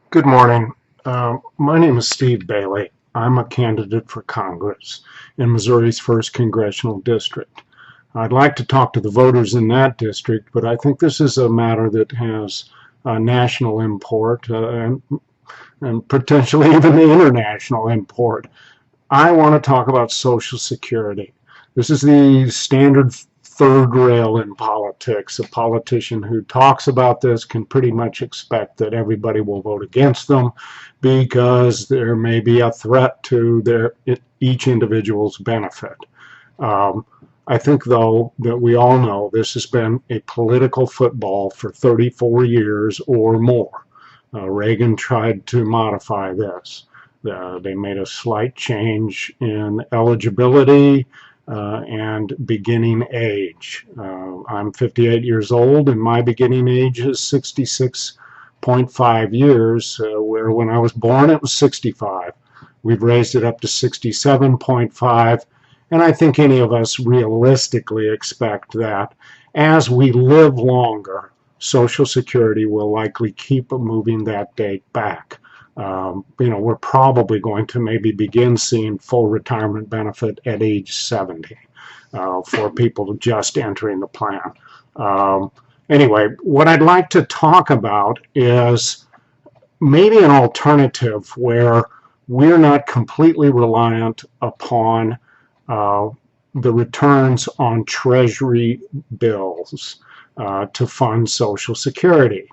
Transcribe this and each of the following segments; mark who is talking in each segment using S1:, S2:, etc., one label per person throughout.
S1: Good morning. My name is Steve Bailey. I'm a candidate for Congress in Missouri's 1st Congressional District. I'd like to talk to the voters in that district, but I think this is a matter that has national import and potentially even the international import. I want to talk about Social Security. This is the standard third rail in politics. A politician who talks about this can pretty much expect that everybody will vote against them because there may be a threat to each individual's benefit. I think, though, that we all know this has been a political football for 34 years or more. Reagan tried to modify this. They made a slight change in eligibility and beginning age. I'm 58 years old, and my beginning age is 66.5 years, where when I was born it was 65. We've raised it up to 67.5, and I think any of us realistically expect that as we live longer, Social Security will likely keep moving that date back. We're probably going to maybe begin seeing full retirement benefit at age 70 for people just entering the plan. Anyway, what I'd like to talk about is maybe an alternative where we're not completely reliant upon the returns on Treasury bills to fund Social Security.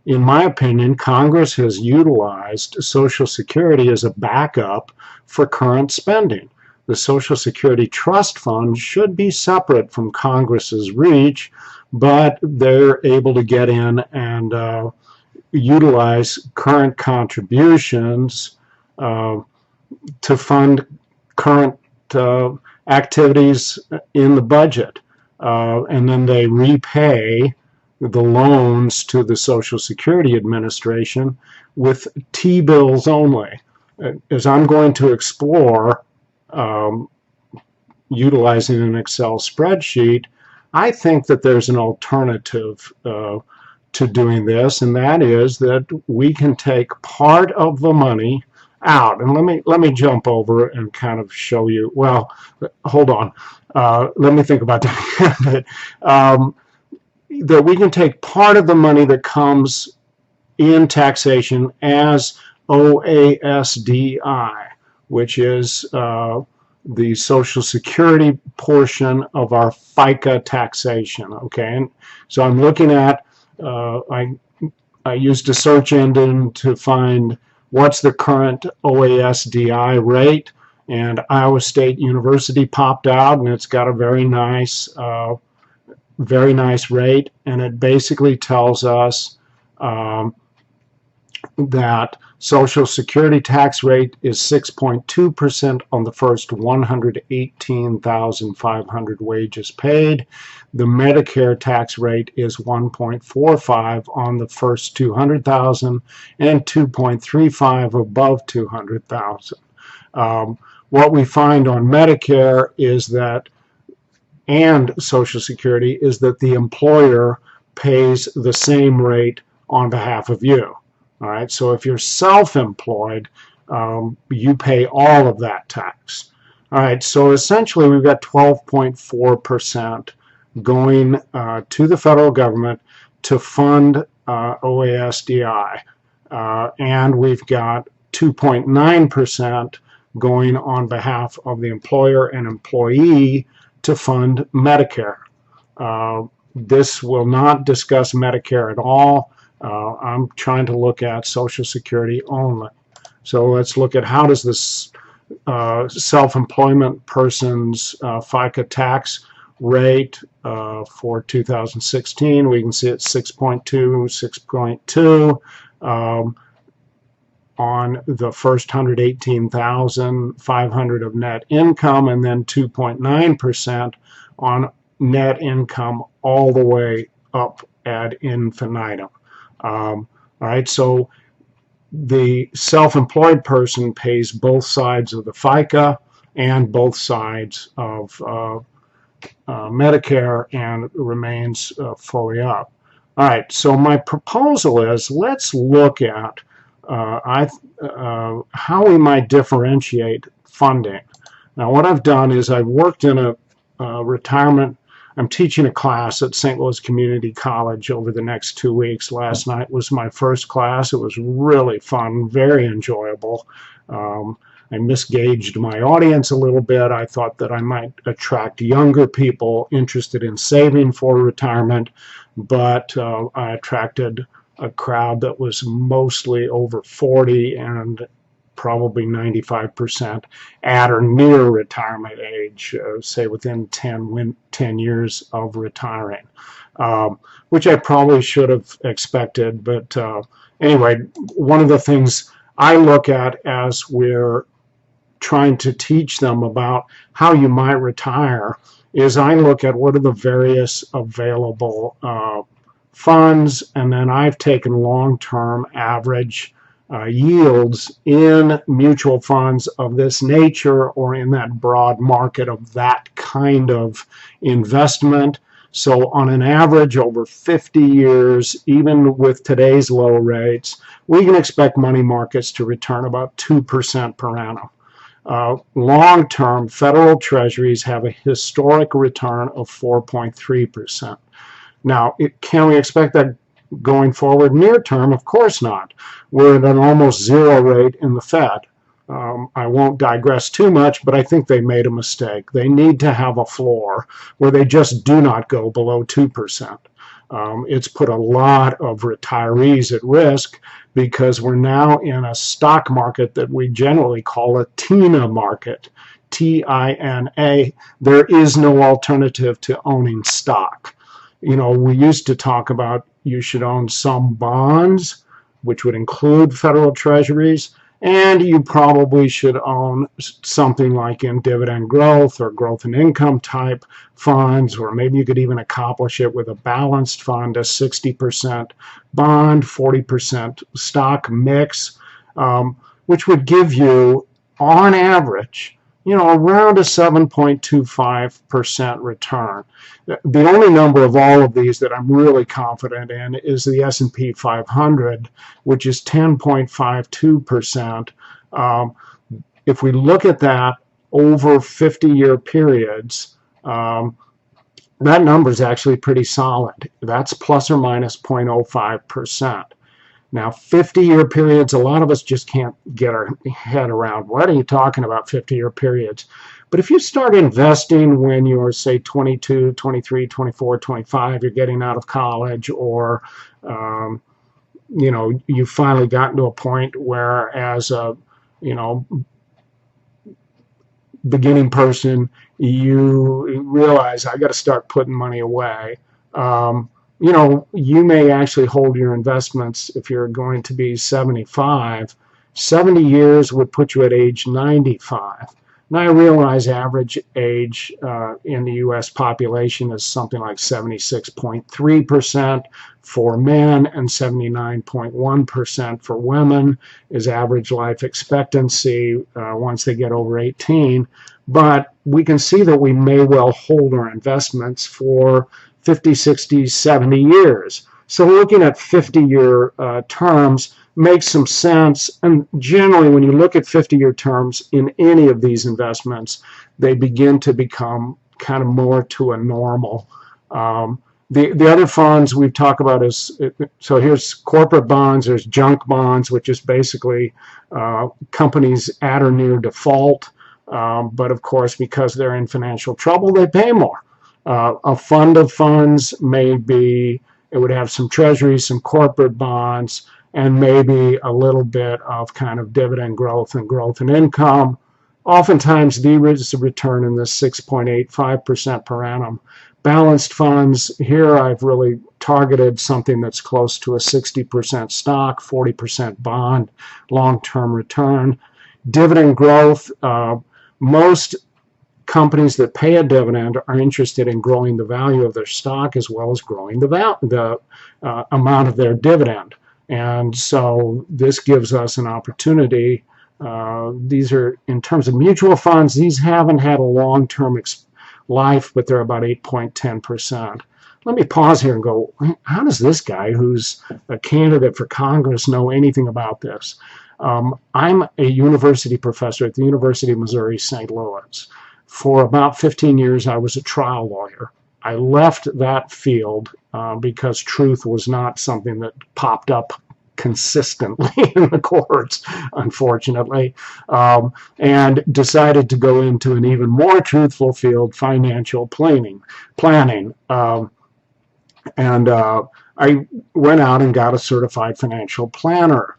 S1: In my opinion, Congress has utilized Social Security as a backup for current spending. The Social Security Trust Fund should be separate from Congress's reach, but they're able to get in and utilize current contributions to fund current activities in the budget. And then they repay the loans to the Social Security Administration with T-bills only. As I'm going to explore utilizing an Excel spreadsheet, I think that there's an alternative to doing this, and that is that we can take part of the money out. And let me jump over and kind of show you. Well, hold on. Let me think about that. That we can take part of the money that comes in taxation as OASDI, which is the Social Security portion of our FICA taxation. Okay, and so I'm looking at, I used a search engine to find what's the current OASDI rate, and Iowa State University popped out, and it's got a very nice rate, and it basically tells us that Social Security tax rate is 6.2% on the first 118,500 wages paid. The Medicare tax rate is 1.45 on the first 200,000 and 2.35 above 200,000. What we find on Medicare is that and Social Security is that the employer pays the same rate on behalf of you. All right, so if you're self-employed, you pay all of that tax. All right, so essentially we've got 12.4% going to the federal government to fund OASDI, and we've got 2.9% going on behalf of the employer and employee to fund Medicare. This will not discuss Medicare at all. I'm trying to look at Social Security only. So let's look at how does this self-employment person's FICA tax rate for 2016. We can see it's 6.2 on the first 118,500 of net income, and then 2.9% on net income all the way up ad infinitum. All right, so the self-employed person pays both sides of the FICA and both sides of Medicare and remains fully up. All right, so my proposal is let's look at how we might differentiate funding. Now, what I've done is I've worked in a retirement. I'm teaching a class at St. Louis Community College over the next 2 weeks. Last night was my first class. It was really fun, very enjoyable. I misgauged my audience a little bit. I thought that I might attract younger people interested in saving for retirement, but I attracted a crowd that was mostly over 40 and probably 95% at or near retirement age, say within 10 years of retiring, which I probably should have expected. But anyway, one of the things I look at as we're trying to teach them about how you might retire is I look at what are the various available funds, and then I've taken long-term average yields in mutual funds of this nature or in that broad market of that kind of investment. So on an average over 50 years, even with today's low rates, we can expect money markets to return about 2% per annum. Long-term federal treasuries have a historic return of 4.3%. Now, can we expect that going forward near term? Of course not. We're at an almost zero rate in the Fed. I won't digress too much, but I think they made a mistake. They need to have a floor where they just do not go below 2%. It's put a lot of retirees at risk because we're now in a stock market that we generally call a TINA market, T-I-N-A. There is no alternative to owning stock. You know, we used to talk about you should own some bonds, which would include federal treasuries, and you probably should own something like in dividend growth or growth and income type funds, or maybe you could even accomplish it with a balanced fund, a 60% bond, 40% stock mix, which would give you, on average, you know, around a 7.25% return. The only number of all of these that I'm really confident in is the S&P 500, which is 10.52%. If we look at that over 50-year periods, that number is actually pretty solid. That's plus or minus 0.05%. Now, 50-year periods, a lot of us just can't get our head around. What are you talking about, 50-year periods? But if you start investing when you're, say, 22, 23, 24, 25, you're getting out of college, or, you know, you've finally gotten to a point where as a, you know, beginning person, you realize I got to start putting money away. You know, you may actually hold your investments if you're going to be 75. 70 years would put you at age 95. Now, I realize average age in the U.S. population is something like 76.3% for men and 79.1% for women is average life expectancy once they get over 18. But we can see that we may well hold our investments for 50, 60, 70 years. So looking at 50-year terms makes some sense. And generally, when you look at 50-year terms in any of these investments, they begin to become kind of more to a normal. The other funds we've talked about is, so here's corporate bonds, there's junk bonds, which is basically companies at or near default. But of course, because they're in financial trouble, they pay more. A fund of funds may be, it would have some treasuries, some corporate bonds, and maybe a little bit of kind of dividend growth and income. Oftentimes, there is a return in the 6.85% per annum. Balanced funds, here I've really targeted something that's close to a 60% stock, 40% bond, long-term return. Dividend growth, most companies that pay a dividend are interested in growing the value of their stock as well as growing the amount of their dividend. And so this gives us an opportunity. These are, in terms of mutual funds, these haven't had a long-term life, but they're about 8.10%. let me pause here and go, how does this guy who's a candidate for Congress know anything about this? I'm a university professor at the University of Missouri, St. Louis. For about 15 years, I was a trial lawyer. I left that field because truth was not something that popped up consistently in the courts, unfortunately, and decided to go into an even more truthful field, financial planning. I went out and got a certified financial planner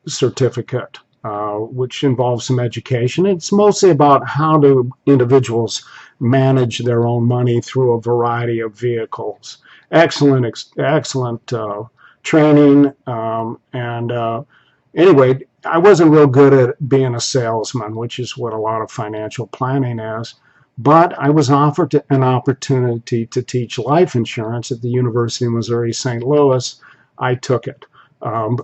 S1: certificate, which involves some education. It's mostly about how do individuals manage their own money through a variety of vehicles. Excellent training. Anyway, I wasn't real good at being a salesman, which is what a lot of financial planning is. But I was offered an opportunity to teach life insurance at the University of Missouri, St. Louis. I took it.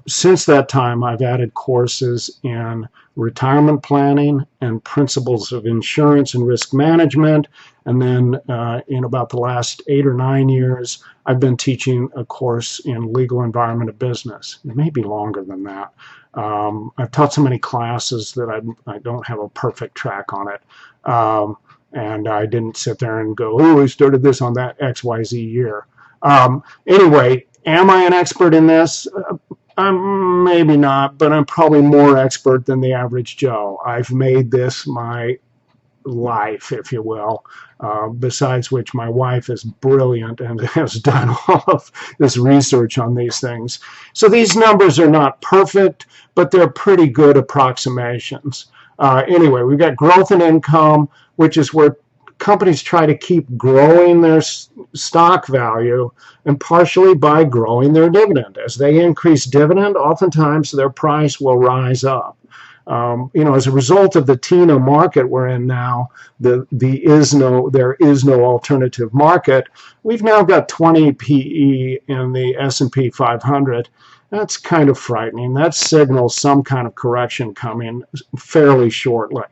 S1: Since that time, I've added courses in retirement planning and principles of insurance and risk management. And then in about the last 8 or 9 years, I've been teaching a course in legal environment of business. It may be longer than that. I've taught so many classes that I don't have a perfect track on it. And I didn't sit there and go, oh, we started this on that XYZ year. Anyway, am I an expert in this? Maybe not, but I'm probably more expert than the average Joe. I've made this my life, if you will, besides which my wife is brilliant and has done all of this research on these things. So these numbers are not perfect, but they're pretty good approximations. Anyway, we've got growth in income, which is where companies try to keep growing their stock value, and partially by growing their dividend. As they increase dividend, oftentimes their price will rise up. As a result of the TINA market we're in now, there is no alternative market. We've now got 20 PE in the S&P 500. That's kind of frightening. That signals some kind of correction coming fairly shortly.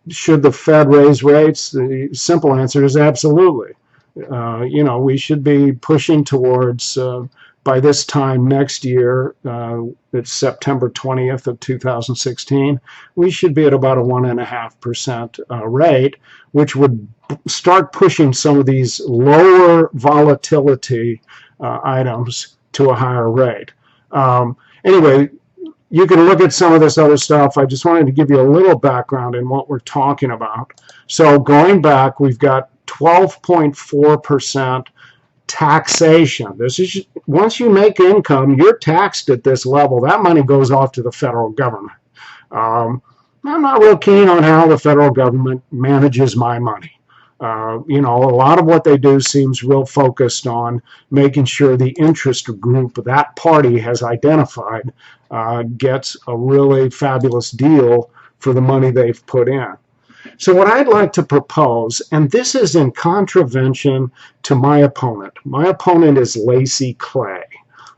S1: Should the Fed raise rates? The simple answer is absolutely. We should be pushing towards, by this time next year, it's September 20th of 2016, we should be at about a 1.5% rate, which would start pushing some of these lower volatility items to a higher rate. Anyway, you can look at some of this other stuff. I just wanted to give you a little background in what we're talking about. So going back, we've got 12.4% taxation. This is once you make income, you're taxed at this level. That money goes off to the federal government. I'm not real keen on how the federal government manages my money. A lot of what they do seems real focused on making sure the interest group that party has identified gets a really fabulous deal for the money they've put in. So what I'd like to propose, and this is in contravention to my opponent. My opponent is Lacey Clay.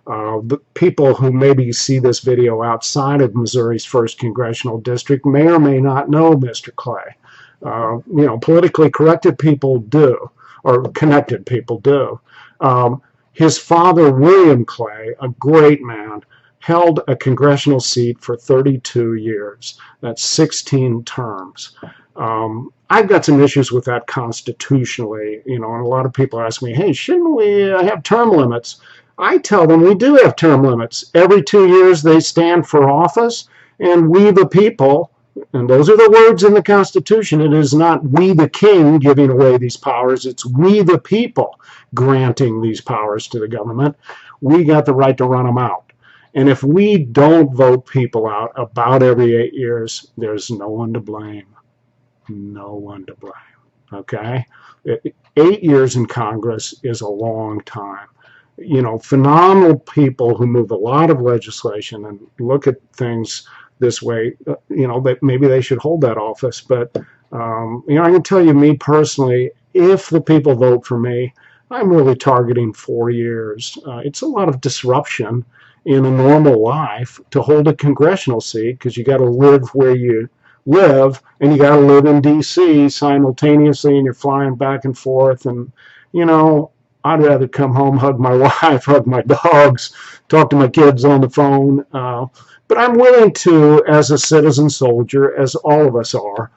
S1: The people who maybe see this video outside of Missouri's 1st Congressional District may or may not know Mr. Clay. Politically corrected people do, or connected people do. His father, William Clay, a great man, held a congressional seat for 32 years. That's 16 terms. I've got some issues with that constitutionally, and a lot of people ask me, hey, shouldn't we have term limits? I tell them we do have term limits. Every 2 years they stand for office, and we the people, and those are the words in the Constitution. It is not we the king giving away these powers. It's we the people granting these powers to the government. We got the right to run them out. And if we don't vote people out about every 8 years, there's no one to blame. No one to blame. Okay? 8 years in Congress is a long time. Phenomenal people who move a lot of legislation and look at things this way, that maybe they should hold that office. But, I can tell you, me personally, if the people vote for me, I'm really targeting 4 years. It's a lot of disruption in a normal life to hold a congressional seat because you got to live where you live, and you got to live in D.C. simultaneously, and you're flying back and forth. And, you know, I'd rather come home, hug my wife, hug my dogs, talk to my kids on the phone. But I'm willing to, as a citizen soldier, as all of us are,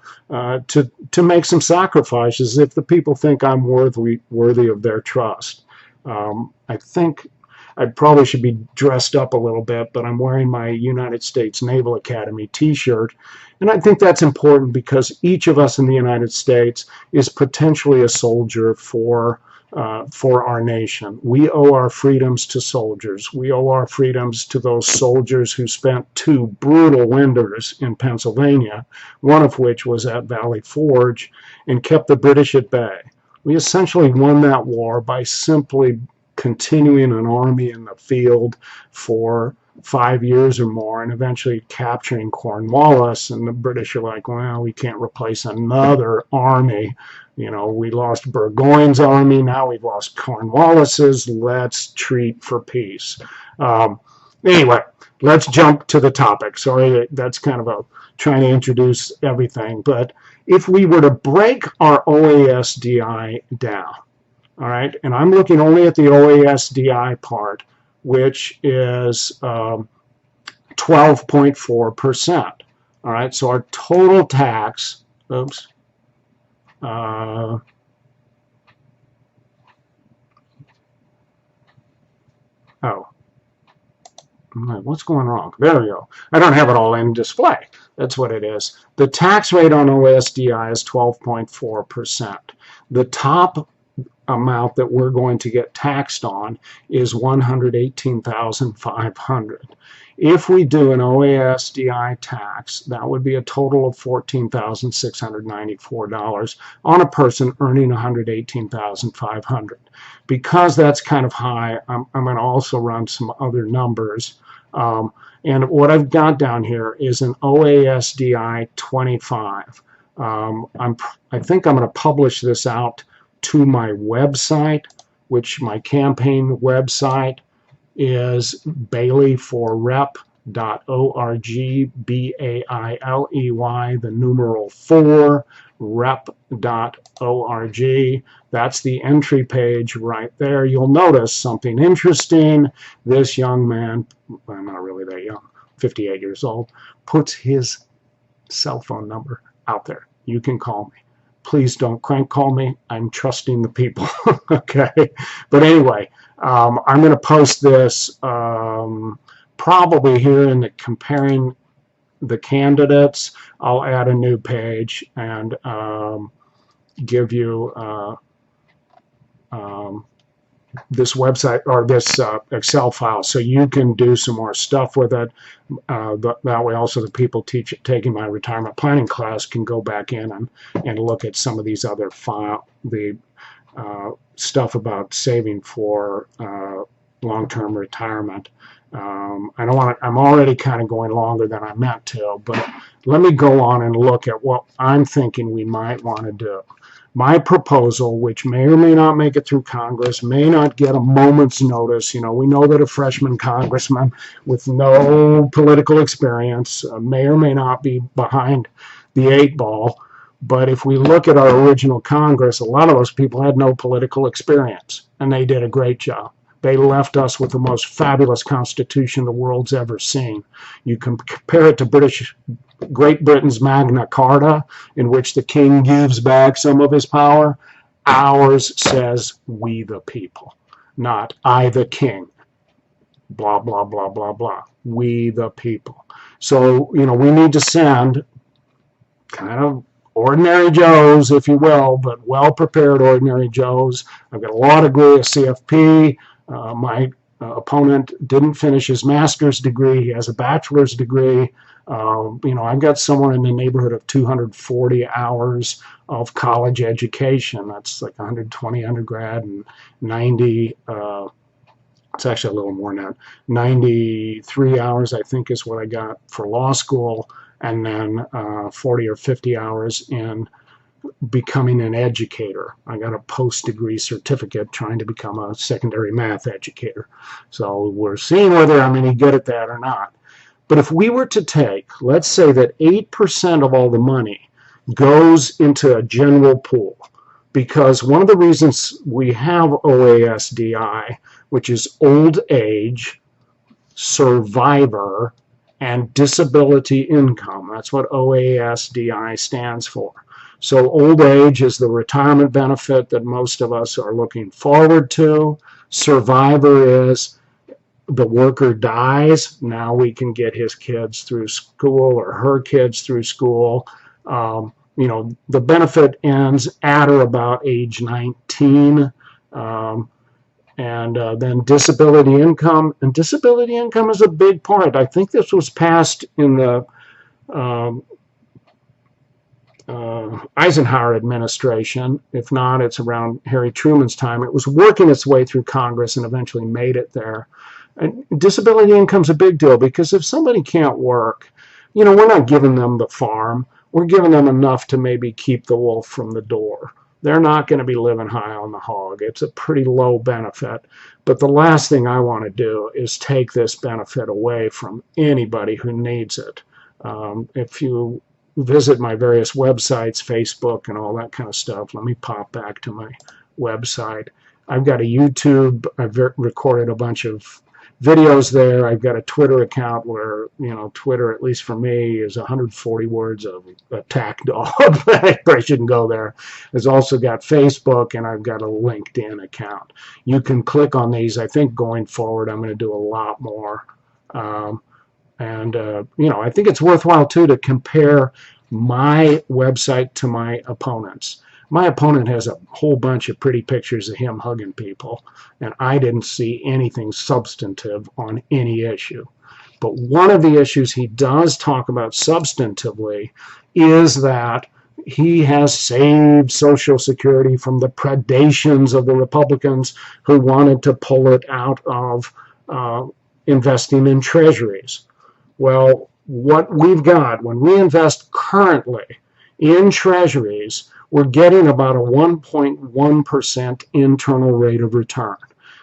S1: to make some sacrifices if the people think I'm worthy of their trust. I think I probably should be dressed up a little bit, but I'm wearing my United States Naval Academy t-shirt. And I think that's important because each of us in the United States is potentially a soldier for our nation. We owe our freedoms to soldiers. We owe our freedoms to those soldiers who spent 2 brutal winters in Pennsylvania, one of which was at Valley Forge, and kept the British at bay. We essentially won that war by simply continuing an army in the field for 5 years or more and eventually capturing Cornwallis. And the British are like, well, we can't replace another army. You know, we lost Burgoyne's army, now we've lost Cornwallis's, let's treat for peace. Anyway, let's jump to the topic. Sorry, that's kind of trying to introduce everything. But if we were to break our OASDI down, all right, and I'm looking only at the OASDI part, which is 12.4%. All right, so our total tax, oops, what's going wrong? There we go. I don't have it all in display. That's what it is. The tax rate on OASDI is 12.4%. The top amount that we're going to get taxed on is $118,500. If we do an OASDI tax, that would be a total of $14,694 on a person earning $118,500. Because that's kind of high, I'm going to also run some other numbers. And what I've got down here is an OASDI 25. I think I'm going to publish this out to my website, which my campaign website is baileyforrep.org, B-A-I-L-E-Y, the numeral 4, rep.org. That's the entry page right there. You'll notice something interesting. This young man, I'm not really that young, 58 years old, puts his cell phone number out there. You can call me. Please don't crank call me. I'm trusting the people. Okay. But anyway, I'm going to post this probably here in the comparing the candidates. I'll add a new page and give you this website or this Excel file so you can do some more stuff with it. That way also the people taking my retirement planning class can go back in and look at some of these other stuff about saving for long-term retirement. I'm already kind of going longer than I meant to, but let me go on and look at what I'm thinking we might want to do. My proposal, which may or may not make it through Congress, may not get a moment's notice. You know, we know that a freshman congressman with no political experience may or may not be behind the 8 ball. But if we look at our original Congress, a lot of those people had no political experience, and they did a great job. They left us with the most fabulous constitution the world's ever seen. You can compare it to Great Britain's Magna Carta, in which the king gives back some of his power. Ours says, we the people, not I the king. Blah, blah, blah, blah, blah. We the people. So, you know, we need to send kind of ordinary Joes, if you will, but well-prepared ordinary Joes. I've got a law degree, a CFP. My opponent didn't finish his master's degree. He has a bachelor's degree. You know, I've got somewhere in the neighborhood of 240 hours of college education. That's like 120 undergrad and 90, it's actually a little more now, 93 hours I think is what I got for law school, and then 40 or 50 hours in becoming an educator. I got a post-degree certificate trying to become a secondary math educator. So we're seeing whether I'm any good at that or not. But if we were to take, let's say that 8% of all the money goes into a general pool, because one of the reasons we have OASDI, which is old age, survivor, and disability income. That's what OASDI stands for. So old age is the retirement benefit that most of us are looking forward to. Survivor is the worker dies. Now we can get his kids through school or her kids through school. You know, the benefit ends at or about age 19. Then disability income. And disability income is a big part. I think this was passed in the Eisenhower administration. If not, it's around Harry Truman's time. It was working its way through Congress and eventually made it there. And disability income is a big deal because if somebody can't work, you know, we're not giving them the farm. We're giving them enough to maybe keep the wolf from the door. They're not going to be living high on the hog. It's a pretty low benefit. But the last thing I want to do is take this benefit away from anybody who needs it. If you visit my various websites, Facebook and all that kind of stuff, let me pop back to my website. I've got a YouTube. I've recorded a bunch of videos there. I've got a Twitter account where, you know, Twitter, at least for me, is 140 words of attack dog. I shouldn't go there. There's also got Facebook, and I've got a LinkedIn account. You can click on these. I think going forward, I'm going to do a lot more. You know, I think it's worthwhile, too, to compare my website to my opponent's. My opponent has a whole bunch of pretty pictures of him hugging people, and I didn't see anything substantive on any issue. But one of the issues he does talk about substantively is that he has saved Social Security from the predations of the Republicans who wanted to pull it out of investing in treasuries. Well, what we've got, when we invest currently in treasuries, we're getting about a 1.1% internal rate of return.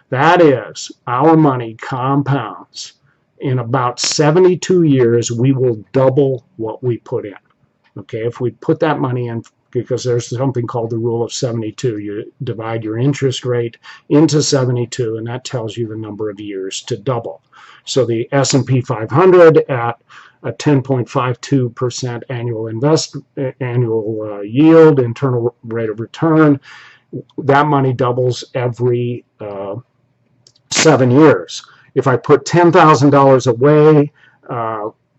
S1: That is, our money compounds. In about 72 years, we will double what we put in. Okay, if we put that money in, because there's something called the rule of 72. You divide your interest rate into 72, and that tells you the number of years to double. So the S&P 500 at a 10.52% annual yield, internal rate of return, that money doubles every 7 years. If I put $10,000 away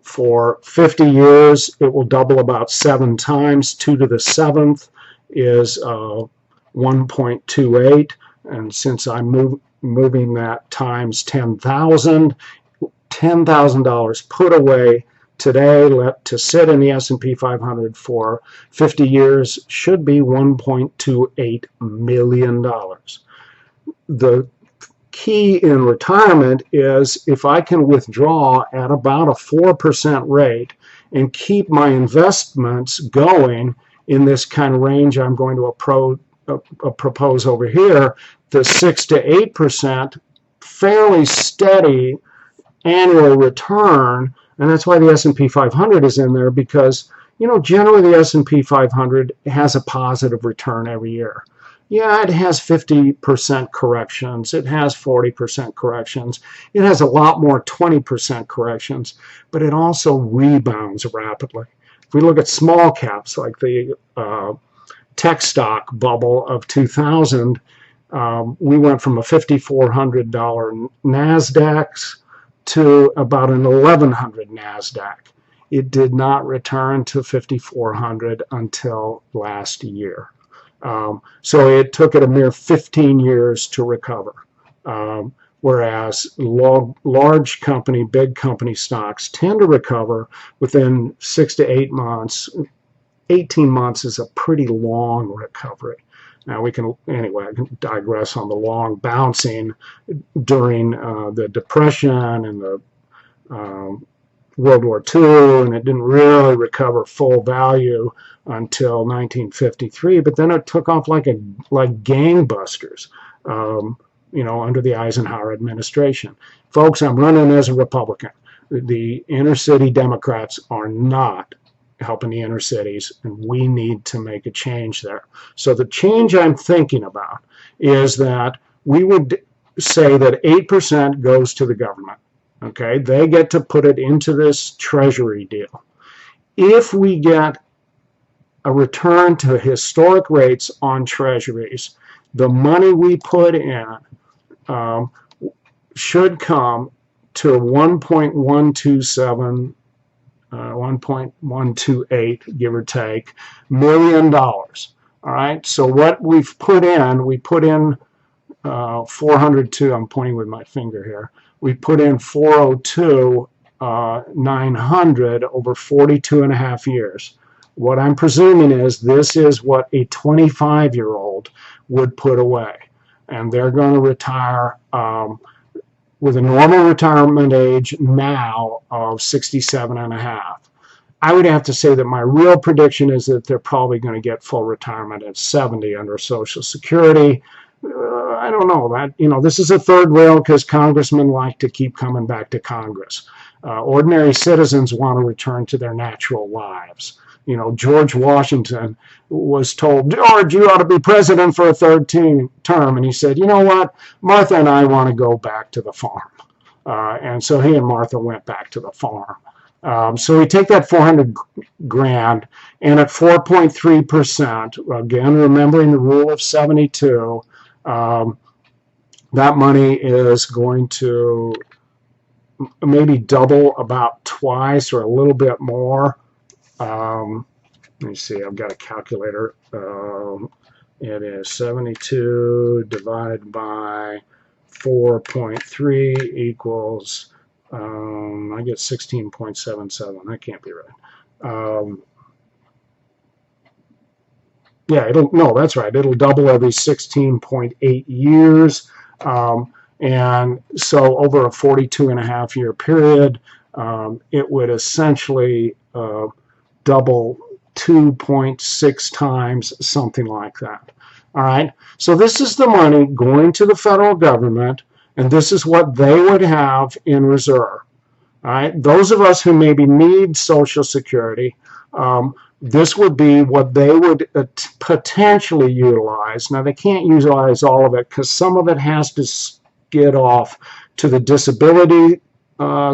S1: for 50 years, it will double about 7 times. 2 to the 7th is 1.28, and since I'm moving that times 10,000, $10,000 put away today to sit in the S&P 500 for 50 years should be $1.28 million. The key in retirement is if I can withdraw at about a 4% rate and keep my investments going in this kind of range I'm going to propose over here, the 6 to 8%, fairly steady annual return. And that's why the S&P 500 is in there, because, you know, generally the S&P 500 has a positive return every year. Yeah, it has 50% corrections. It has 40% corrections. It has a lot more 20% corrections, but it also rebounds rapidly. If we look at small caps like the tech stock bubble of 2000, we went from a $5,400 NASDAQ to about an 1,100 NASDAQ. It did not return to 5,400 until last year. So it took it a mere 15 years to recover. Whereas large company, big company stocks tend to recover within 6 to 8 months. 18 months is a pretty long recovery. Now I can digress on the long bouncing during the Depression and the World War II, and it didn't really recover full value until 1953. But then it took off like gangbusters, under the Eisenhower administration. Folks, I'm running as a Republican. The inner city Democrats are not helping the inner cities, and we need to make a change there. So the change I'm thinking about is that we would say that 8% goes to the government. Okay, they get to put it into this treasury deal. If we get a return to historic rates on treasuries, the money we put in should come to 1.127, 1.128, give or take, $1 million. All right, so what we put in 402, I'm pointing with my finger here, we put in 402, 900 over 42 and a half years. What I'm presuming is this is what a 25-year-old would put away. And they're going to retire with a normal retirement age now of 67 and a half. I would have to say that my real prediction is that they're probably going to get full retirement at 70 under Social Security. I don't know that, this is a third rail because congressmen like to keep coming back to Congress. Ordinary citizens want to return to their natural lives. George Washington was told, George, you ought to be president for a third term. And he said, you know what? Martha and I want to go back to the farm. And so he and Martha went back to the farm. So we take that 400 grand, and at 4.3%, again, remembering the rule of 72, that money is going to maybe double about twice or a little bit more. Let me see, I've got a calculator. It is 72 divided by 4.3 equals, I get 16.77. That can't be right. Yeah, that's right. It'll double every 16.8 years. And so over a 42 and a half year period, it would essentially double 2.6 times, something like that. All right. So this is the money going to the federal government, and this is what they would have in reserve. All right. Those of us who maybe need Social Security, this would be what they would potentially utilize. Now, they can't utilize all of it because some of it has to get off to the disability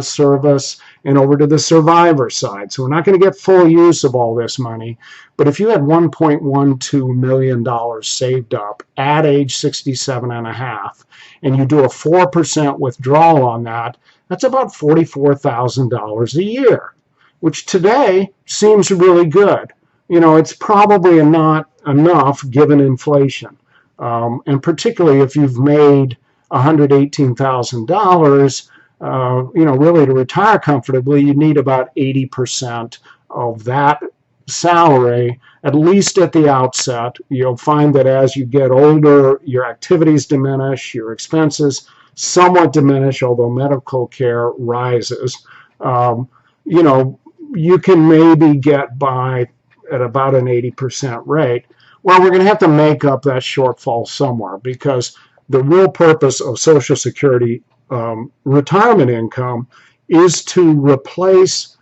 S1: service and over to the survivor side. So we're not going to get full use of all this money. But if you had $1.12 million saved up at age 67 and a half, and you do a 4% withdrawal on that, that's about $44,000 a year, which today seems really good. It's probably not enough given inflation. And particularly if you've made $118,000, really to retire comfortably, you need about 80% of that salary, at least at the outset. You'll find that as you get older, your activities diminish, your expenses somewhat diminish, although medical care rises. You can maybe get by at about an 80% rate. Well, we're going to have to make up that shortfall somewhere, because the real purpose of Social Security retirement income is to replace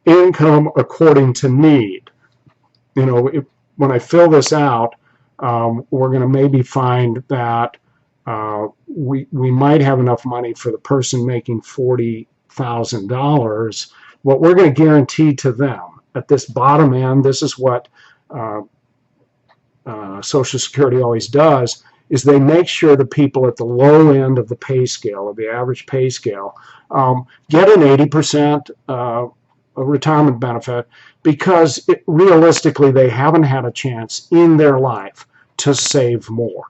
S1: income according to need. When I fill this out, we're going to maybe find that we might have enough money for the person making $40,000. What we're going to guarantee to them at this bottom end, this is what Social Security always does, is they make sure the people at the low end of the pay scale, of the average pay scale, get an 80% retirement benefit, because realistically they haven't had a chance in their life to save more.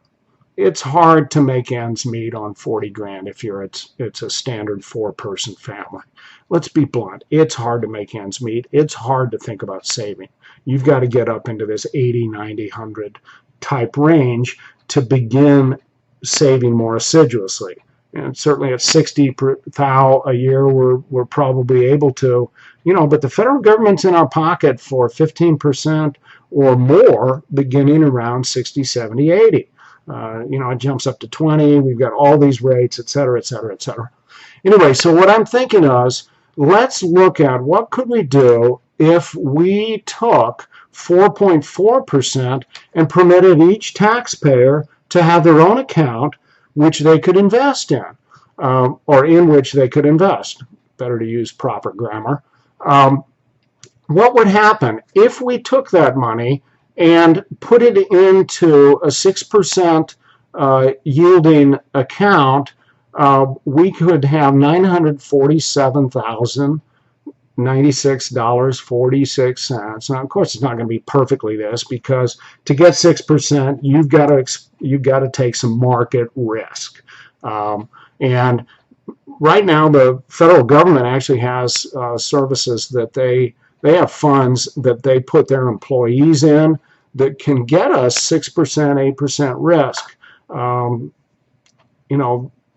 S1: It's hard to make ends meet on 40 grand if it's a standard 4-person family. Let's be blunt. It's hard to make ends meet. It's hard to think about saving. You've got to get up into this 80, 90, 100 type range to begin saving more assiduously. And certainly at 60 thou a year, we're probably able to, but the federal government's in our pocket for 15% or more beginning around 60, 70, 80. It jumps up to 20. We've got all these rates, et cetera, et cetera, et cetera. Anyway, so what I'm thinking let's look at what could we do if we took 4.4% and permitted each taxpayer to have their own account which they could invest in, or in which they could invest. Better to use proper grammar. What would happen if we took that money and put it into a 6% yielding account? We could have $947,096.46. Now, of course, it's not going to be perfectly this, because to get 6%, you've got to take some market risk. And right now, the federal government actually has services that they have funds that they put their employees in that can get us 6%, 8% risk.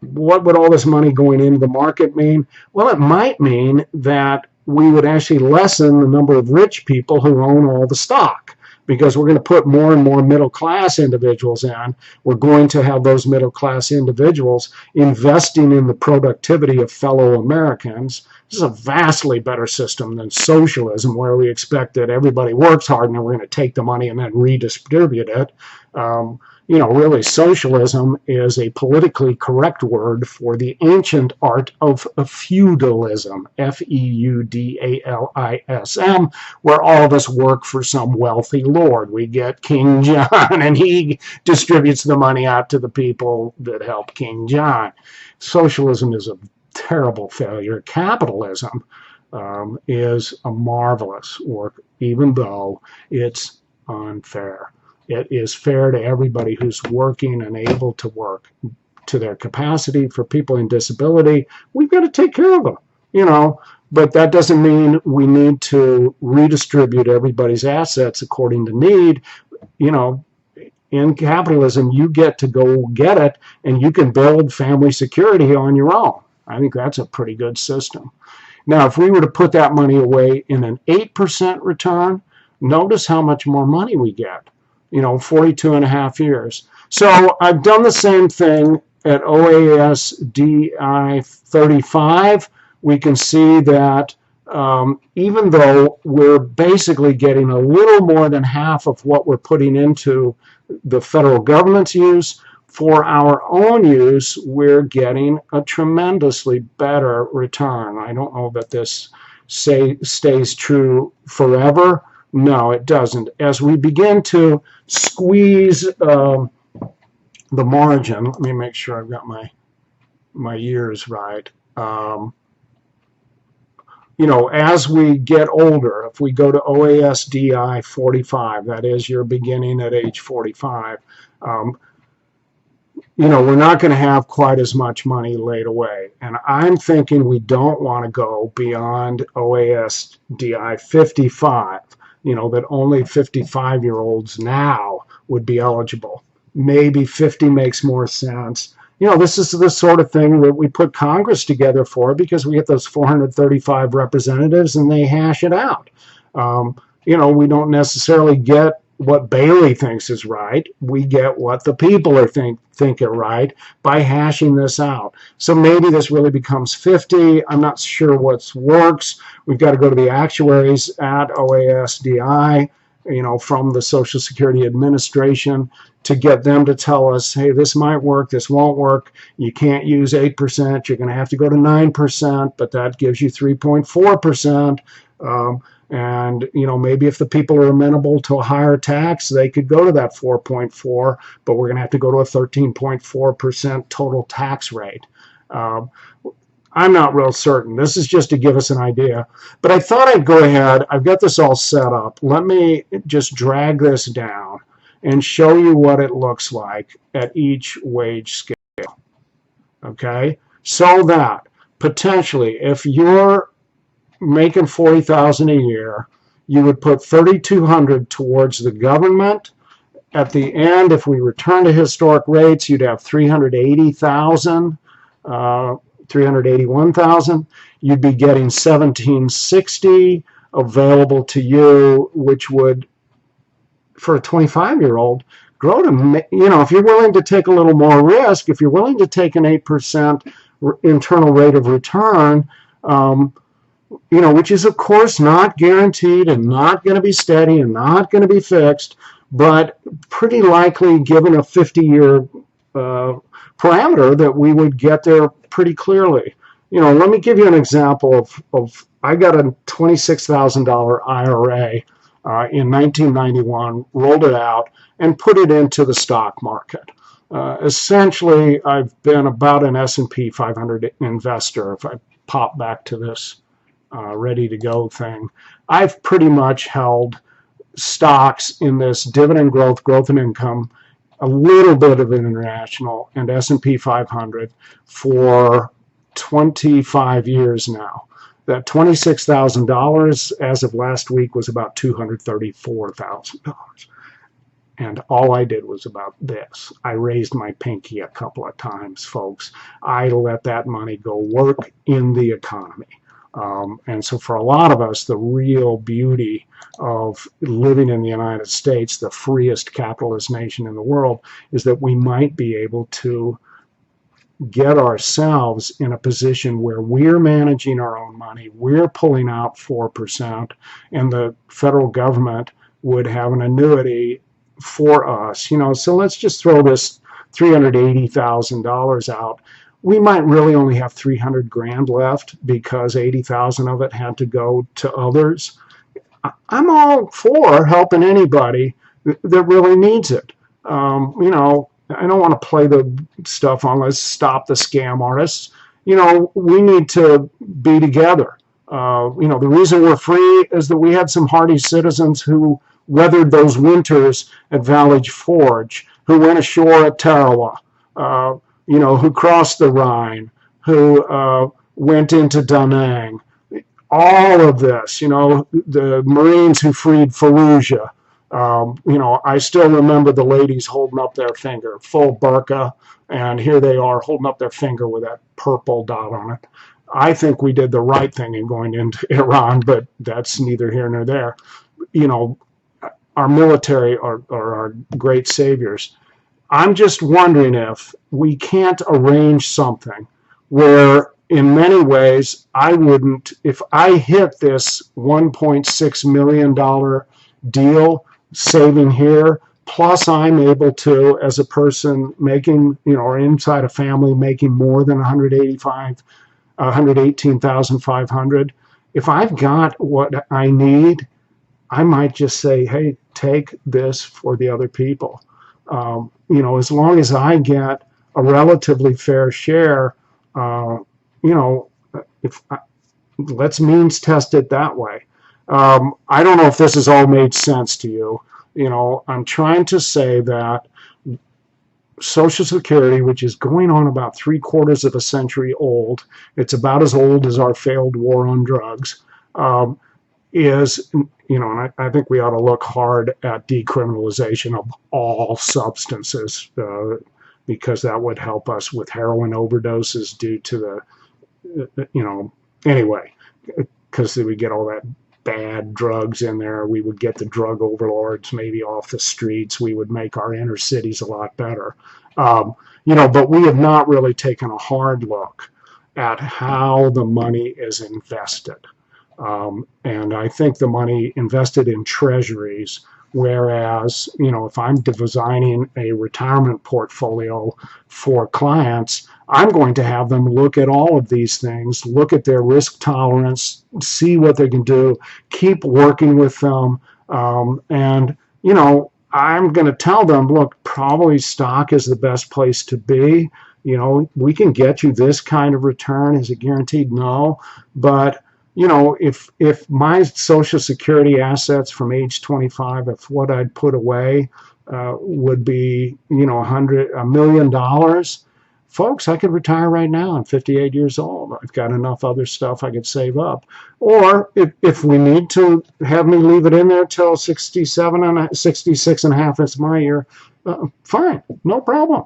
S1: What would all this money going into the market mean? Well, it might mean that we would actually lessen the number of rich people who own all the stock, because we're going to put more and more middle-class individuals in. We're going to have those middle-class individuals investing in the productivity of fellow Americans. This is a vastly better system than socialism, where we expect that everybody works hard and then we're going to take the money and then redistribute it. Really, socialism is a politically correct word for the ancient art of feudalism, Feudalism, where all of us work for some wealthy lord. We get King John, and he distributes the money out to the people that help King John. Socialism is a terrible failure. Capitalism is a marvelous work, even though it's unfair. It is fair to everybody who's working and able to work to their capacity. For people in disability, we've got to take care of them, but that doesn't mean we need to redistribute everybody's assets according to need. In capitalism, you get to go get it, and you can build family security on your own. I think that's a pretty good system. Now, if we were to put that money away in an 8% return, notice how much more money we get. 42 and a half years. So I've done the same thing at OASDI 35. We can see that even though we're basically getting a little more than half of what we're putting into the federal government's use, for our own use, we're getting a tremendously better return. I don't know that this stays true forever. No, it doesn't. As we begin to squeeze the margin, let me make sure I've got my years right. As we get older, if we go to OASDI 45, that is, you're beginning at age 45, we're not going to have quite as much money laid away. And I'm thinking we don't want to go beyond OASDI 55. That only 55-year-olds now would be eligible. Maybe 50 makes more sense. This is the sort of thing that we put Congress together for, because we get those 435 representatives and they hash it out. We don't necessarily get what Bailey thinks is right. We get what the people are think are right by hashing this out. So maybe this really becomes 50. I'm not sure what works. We've got to go to the actuaries at OASDI, from the Social Security Administration, to get them to tell us, hey, this might work, this won't work. You can't use 8%. You're going to have to go to 9%, but that gives you 3.4%. And, maybe if the people are amenable to a higher tax, they could go to that 4.4, but we're going to have to go to a 13.4% total tax rate. I'm not real certain. This is just to give us an idea. But I thought I'd go ahead. I've got this all set up. Let me just drag this down and show you what it looks like at each wage scale. Okay? So that potentially, if you're making $40,000 a year, you would put $3,200 towards the government. At the end, if we return to historic rates, you'd have $381,000. You'd be getting $1,760 available to you, which would, for a 25-year-old, grow to, if you're willing to take a little more risk, if you're willing to take an 8% internal rate of return, which is of course not guaranteed and not going to be steady and not going to be fixed, but pretty likely given a 50-year parameter that we would get there pretty clearly. Let me give you an example of I got a $26,000 IRA in 1991, rolled it out, and put it into the stock market. Essentially, I've been about an S&P 500 investor. If I pop back to this ready to go thing, I've pretty much held stocks in this dividend growth and income, a little bit of international, and S&P 500 for 25 years now. That $26,000 as of last week was about $234,000. And all I did was about this. I raised my pinky a couple of times, folks. I let that money go work in the economy. And so for a lot of us, the real beauty of living in the United States, the freest capitalist nation in the world, is that we might be able to get ourselves in a position where we're managing our own money, we're pulling out 4%, and the federal government would have an annuity for us. So let's just throw this $380,000 out. We might really only have 300 grand left because 80,000 of it had to go to others. I'm all for helping anybody that really needs it. I don't want to play the stuff on let's stop the scam artists. We need to be together. The reason we're free is that we had some hardy citizens who weathered those winters at Valley Forge, who went ashore at Tarawa, who crossed the Rhine, who went into Da Nang. All of this, the Marines who freed Fallujah. I still remember the ladies holding up their finger, full burqa, and here they are holding up their finger with that purple dot on it. I think we did the right thing in going into Iran, but that's neither here nor there. Our military are our great saviors. I'm just wondering if we can't arrange something where, in many ways, I wouldn't, if I hit this $1.6 million deal, saving here, plus I'm able to, as a person making, or inside a family making more than $118,500, if I've got what I need, I might just say, hey, take this for the other people. As long as I get a relatively fair share, let's means test it that way. I don't know if this has all made sense to you. I'm trying to say that Social Security, which is going on about 3/4 of a century old, it's about as old as our failed war on drugs, is, and I think we ought to look hard at decriminalization of all substances, because that would help us with heroin overdoses due to anyway, because we get all that bad drugs in there. We would get the drug overlords maybe off the streets. We would make our inner cities a lot better. But we have not really taken a hard look at how the money is invested. And I think the money invested in treasuries, whereas, if I'm designing a retirement portfolio for clients, I'm going to have them look at all of these things, look at their risk tolerance, see what they can do, keep working with them. And I'm going to tell them, look, probably stock is the best place to be. We can get you this kind of return. Is it guaranteed? No. But if my Social Security assets from age 25, if what I'd put away would be, $1 million, folks, I could retire right now. I'm 58 years old. I've got enough other stuff I could save up. Or if we need to have me leave it in there till 66 and a half, it's my year, fine, no problem.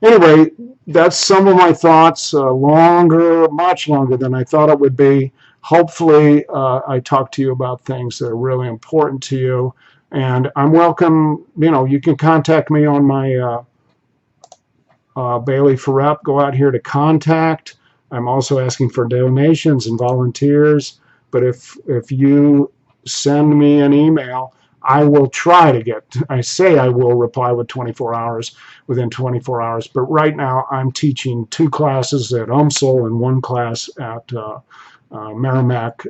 S1: Anyway, that's some of my thoughts, much longer than I thought it would be. Hopefully, I talked to you about things that are really important to you. And I'm welcome, you can contact me on my Bailey for Rep. Go out here to contact. I'm also asking for donations and volunteers, but if you send me an email, I will try to get, I say I will reply within 24 hours, but right now I'm teaching 2 classes at UMSL and 1 class at Merrimack,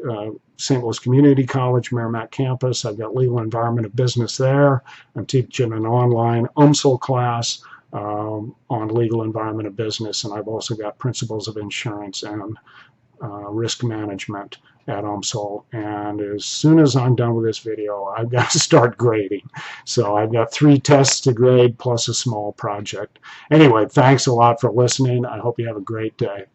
S1: St. Louis Community College, Merrimack campus. I've got legal environment of business there. I'm teaching an online UMSL class on legal environment of business, and I've also got principles of insurance and risk management at UMSL. And as soon as I'm done with this video, I've got to start grading. So I've got 3 tests to grade plus a small project. Anyway, thanks a lot for listening. I hope you have a great day.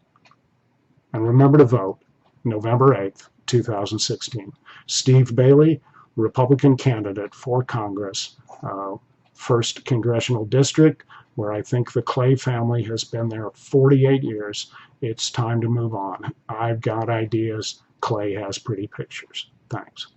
S1: And remember to vote November 8th, 2016. Steve Bailey, Republican candidate for Congress, 1st Congressional District, where I think the Clay family has been there 48 years. It's time to move on. I've got ideas. Clay has pretty pictures. Thanks.